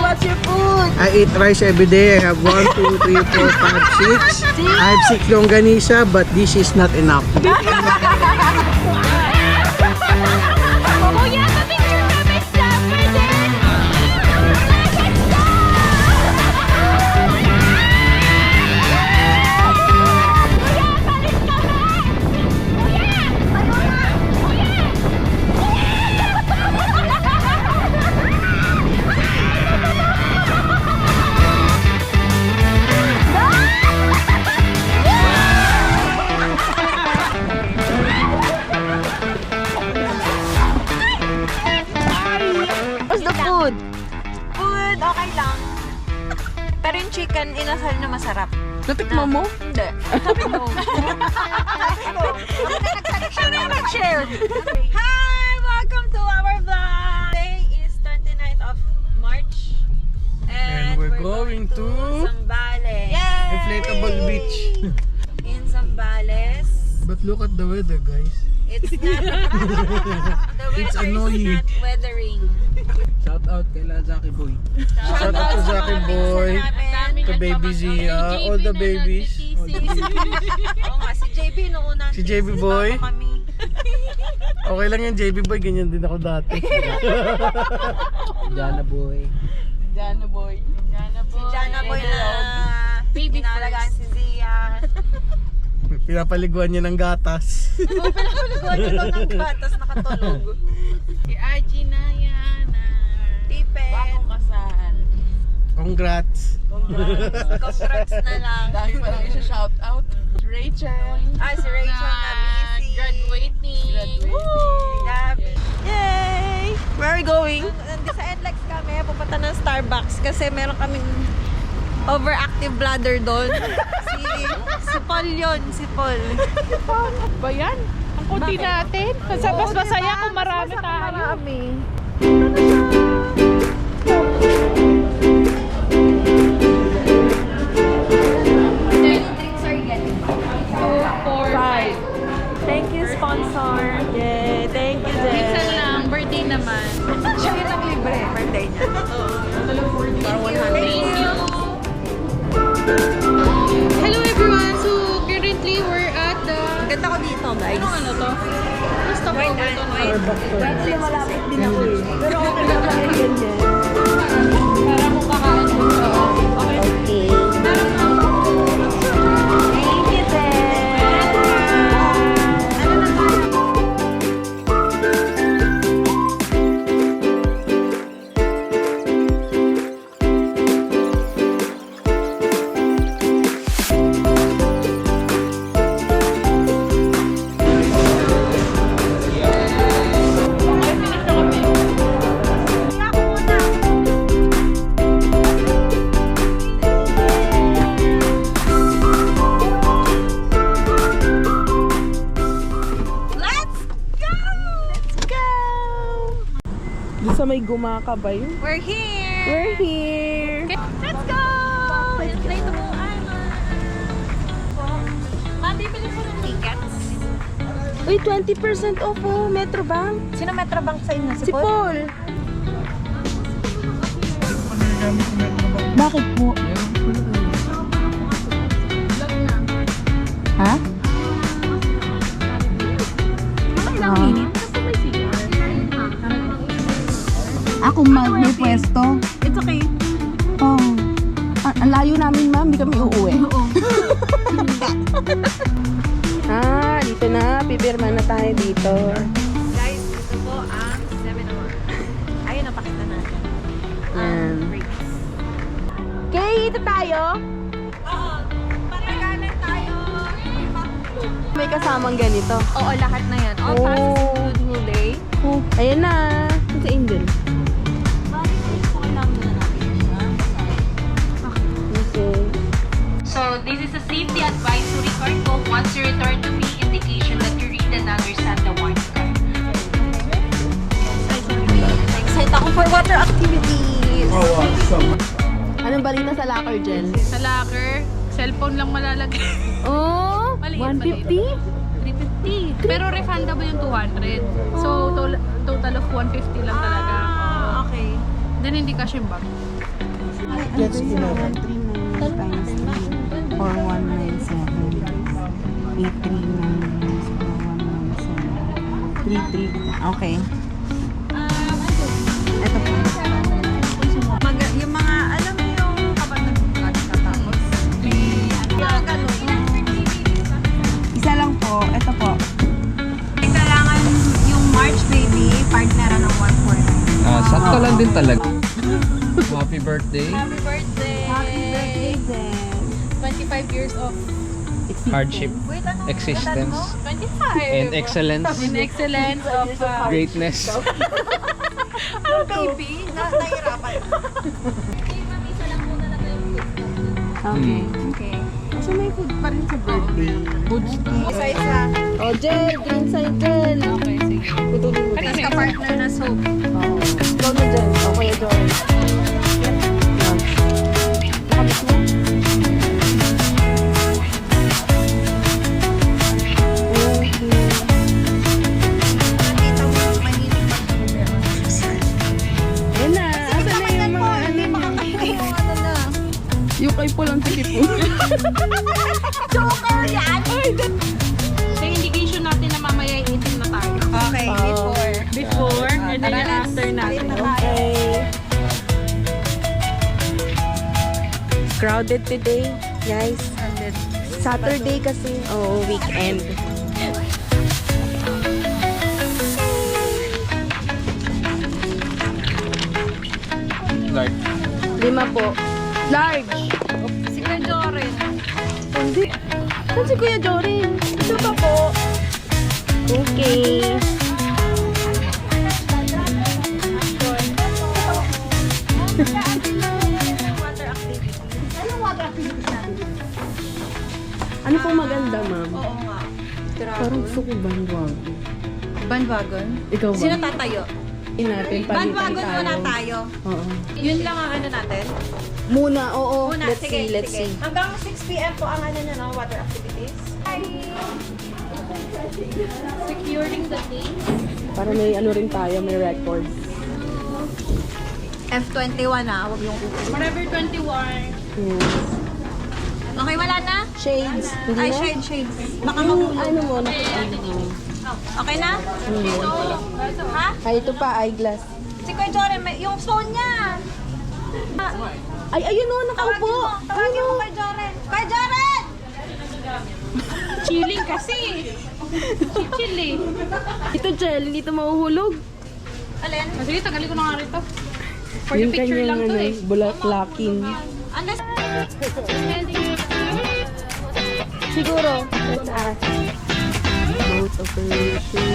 what's your food? I eat rice every day. I have 1, 2, 3, 4, 5, 6. I have 6 longganisa, but this is not enough. What's the food? Food, okay lang. Pero yung chicken, inasal na masarap. Natikman mo? Hindi. Sabi ko. Siya na nag-share. Hi! Welcome to our vlog! Today is 29th of March. And we're going to Zambales. Yay! Inflatable beach. In Zambales. But look at the weather, guys. It's not... the It's weather annoying. is not weathering. Shout out kay Lazaki Boy. Shout out to Zaki Boy, to Baby Zia, all the babies. Oo nga, si JB noong una. Si JB boy. Kami. Okay lang yan, JB Boy. Ganyan din ako dati. Jana Boy. Jana boy. Si Jana Boy na pinalagaan si Zia. Pinapaliguan niya ng gatas. Pinapaliguan niya daw ng gatas nakatulog. Si Archie na yan. Tipen. Bagong kasal. Congrats. Congrats na lang. Dami pa lang isa shout out. Rachel. Si Rachel na busy. Graduating. Gabi. Yay! Where are we going? Nandito sa NLEX kami, pupunta ng Starbucks kasi meron kaming overactive bladder doon. Si Paul yun, si Paul. Ba yan? Ang kunti natin. Mas masaya kung marami tayo. Marami. Thank you, sponsor. Yay, thank you, Jen. Minsan lang, birthday naman. Siya yung naglibre, birthday niya. Parang 100. Thank you. Hello everyone! So, currently we're at the... Ganda ko dito, guys. Ano to? Stop over to na yun. Actually, malapit din ako eh. Pero okay lang kami ganyan. Para kung kakain mo. Okay. Okay. Thank you, Jen. Ano na tayo? Doon sa may gumaka ba yun? We're here! We're here! Let's go! Inflatable island! Mabibili po ng tickets. Uy, 20% off oh, Metrobank. Sino Metrobank sa inyo? Si Paul. Bakit po? Ha? Ilang minute? Ako may pwesto. It's okay. Oh. Ang layo namin, ma'am. Di kami uuwi. Oo. Dito na. Pipirma na tayo dito. Guys, ito po ang seminar. Ayun, napakita natin. Yan. Breaks. Okay, ito tayo. Oo. Paragalan tayo. May kasamang ganito. Oo, lahat na yan. All passes include whole day. Oh, ayan na. Ito si Angel. Bakit po lang na natin siya? Okay. So this is a safety advisory card po. Once you return to me, indication that you read and understand the warning card. Excited ako for water activities. Oh, awesome. Anong balita sa locker, Jen? Sa locker, cellphone lang malalagay. Oh, Maliit, 150? 350. Pero refundable yung 200. So, total of 150 lang talaga. Okay. Then hindi kasi yung bag. Jet ski na lang. 3 times 3 or 197. 839 or 197. 33. Okay. Ito po. Yung mga, alam mo yung kapag nagkatapos, mga ganun. Isa lang po. Ito po. Kailangan yung March baby, partner ng 149. Sakto lang din talaga. Happy birthday. Happy birthday! Happy birthday, Zen. 25 years of Hardship. Wait, ano? Existence. 25! And excellence. In excellence of Greatness. Ano baby? Nahirapan. Okay. Okay. So may food pa rin sa birthday. Isa-isa. Oh, Jel! Green side, Jel! Okay, sige. Putulin mo. Tapos ka-partner na soap. Ikaw na, Jel. O, Kuya Joy. Nakabit mo? Nakita mo yung mahilig mag-order. Yan na. Asa na yung mga Hindi makakain yung ano na. Yung kay Pulang Tikipo. Joker yan! So, indication natin na mamaya 18 na tayo. Okay, before. Before, and then yung after natin. Okay. Crowded today, guys. Saturday kasi. Oo, weekend. Large. 5 po. Large. Si Kuya Joren. Hindi. Saan si Kuya Jorin? Ito pa po. Okay. Ano pong maganda, ma'am? Oo nga. Parang gusto ko bandwagon. Bandwagon? Ikaw ba? Sino tatayo? Natin, Bandwagon muna tayo. Oo. Yun lang ang ano natin. Muna, oo. Muna, Let's sige, see, let's sige. see. Hanggang 6 p.m. po ang ano na, no, water activities. Securing the things. Para may ano rin tayo, may records. F21 na, huwag yung kukunin. Forever 21. Okay, wala na? Shades. Hindi Ay, na? shades. Baka Yung magulo. ano mo, Okay na? Ha? Ay, ito pa, eyeglass. Si Kuya Joren, yung phone niya. Ay, ayun o, nakaupo. Tawagin mo Kuya Joren. Kuya Joren! Chilling kasi. Chill eh. Ito, Jel, hindi ito mahuhulog. Alin? Sige, tagalin ko na nga rito. For the Yung picture kanyang lang to eh. bulaklakin. Unless... Siguro, let's ask. Boat operation.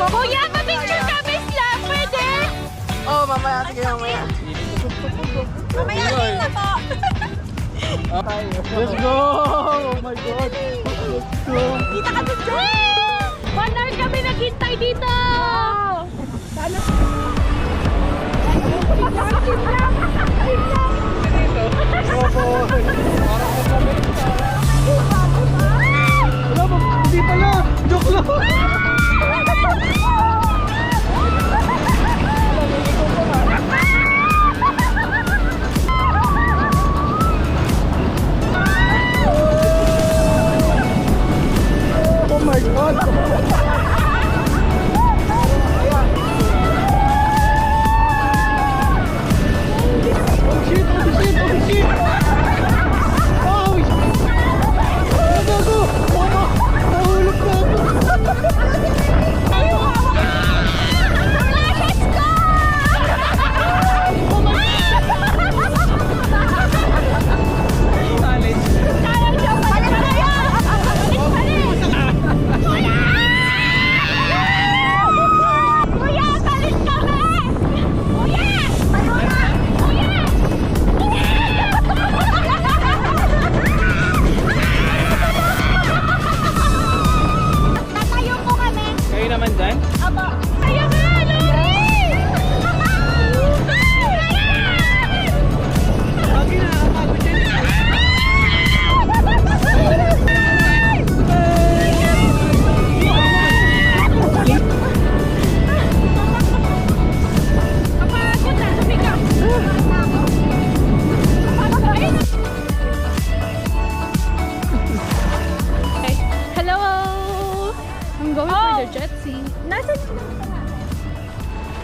Kuya, pa-picture kami sila. Pwede? Oh, mamaya, sige mamaya. Mamaya din na po. Let's go! Oh my God! Let's go! Kita ka doon, Joren! 1 hour kami naghintay dito. Hindi pala! Joke lang! Oh my God!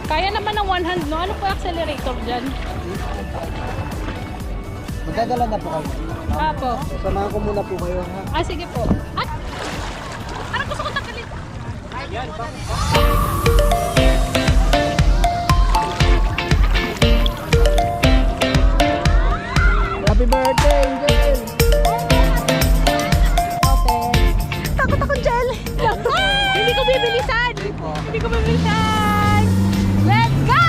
Kaya naman ng one hand, no? Ano po accelerator dyan? Magdadala na po kayo. Apo. Samahan ko muna po kayo, ha? Ah, sige po. At, parang gusto ko tanggalin. Happy birthday, Angel! Takot ako, Jel. Hindi ko bibilisan! Hindi ko bibilisan! Let's go!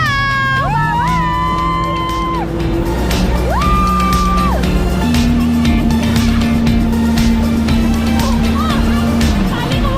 Tali ko muna! Tali ko!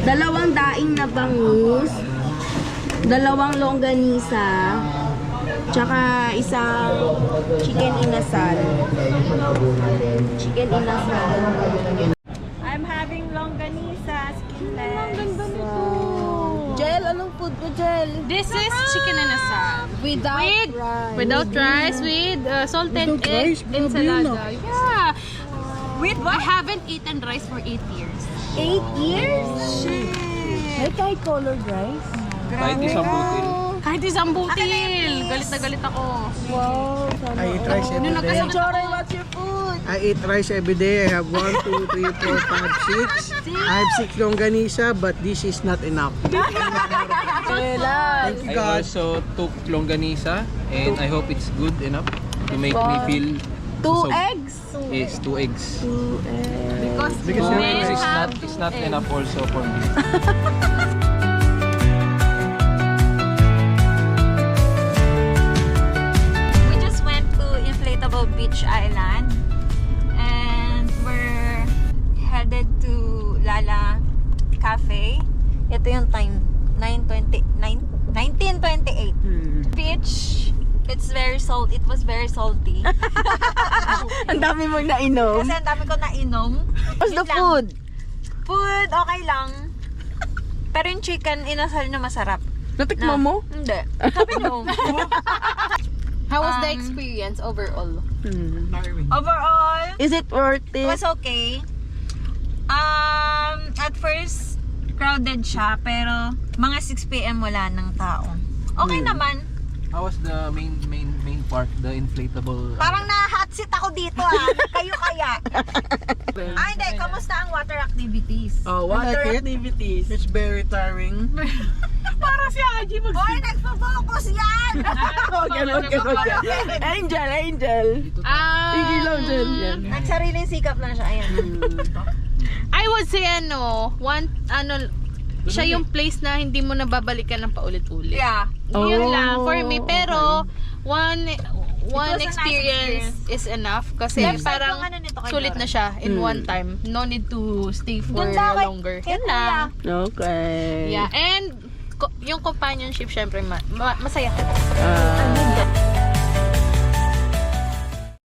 Dalawang daing na bangus, dalawang longganisa, tsaka isang chicken inasal. Chicken inasal. I'm having longganisa, skinless. Ang ganda nito. Jel, anong food ko, Jel? This is chicken and asal. Without rice. Without rice, with salted Without egg rice? Grabe yun, ensalada. Yeah. With what? I haven't eaten rice for 8 years. 8 years? Shit. May kahit colored rice? Kahit isang butil. Kahit isang butil. Galit na galit ako. Wow. I eat rice every day. Jory, what's your food? I eat rice every day. I have 1, 2, 3, 4, 5, 6. I have 6 longganisa, but this is not enough. Thank you, I God. also took longganisa and I hope it's good enough to make me feel 2 eggs? Yes, 2 eggs. 2 eggs. Because Two Men eggs have is not two enough also for me. We just went to Inflatable Beach Island and we're headed to Lala Cafe. Ito yung time, 1928. Beach, it's very salt. It was very salty. Ang dami mong nainom. Kasi ang dami ko nainom. How's the Yun lang. food? Food, okay lang. Pero yung chicken inasal na masarap. Natikman mo? Hindi. Sabi mo. How was the experience overall? Overall, Is it worth it it? was okay. At first, crowded siya, pero mga 6 p.m. wala ng tao. Okay naman. How was the main park, the inflatable? Parang na-hot seat ako dito Kayo kaya. Hindi. Kamusta ang water activities? Oh, water activities. It's very tiring. Parang si Haji Hoy, nagpo-focus yan! Okay. Angel. Angel. Yan. Nagsariling sikap lang siya. Ayan. I would say siya yung place na hindi mo nababalikan ng paulit-ulit. Yeah. Yun Oh, lang for me. Pero, one It was a nice experience is enough. Kasi parang yung ano nito kay sulit Dora. na siya in one time. No need to stay for longer. Yan lang. Okay. Yeah. And, yung companionship, syempre, masaya ka. Ah,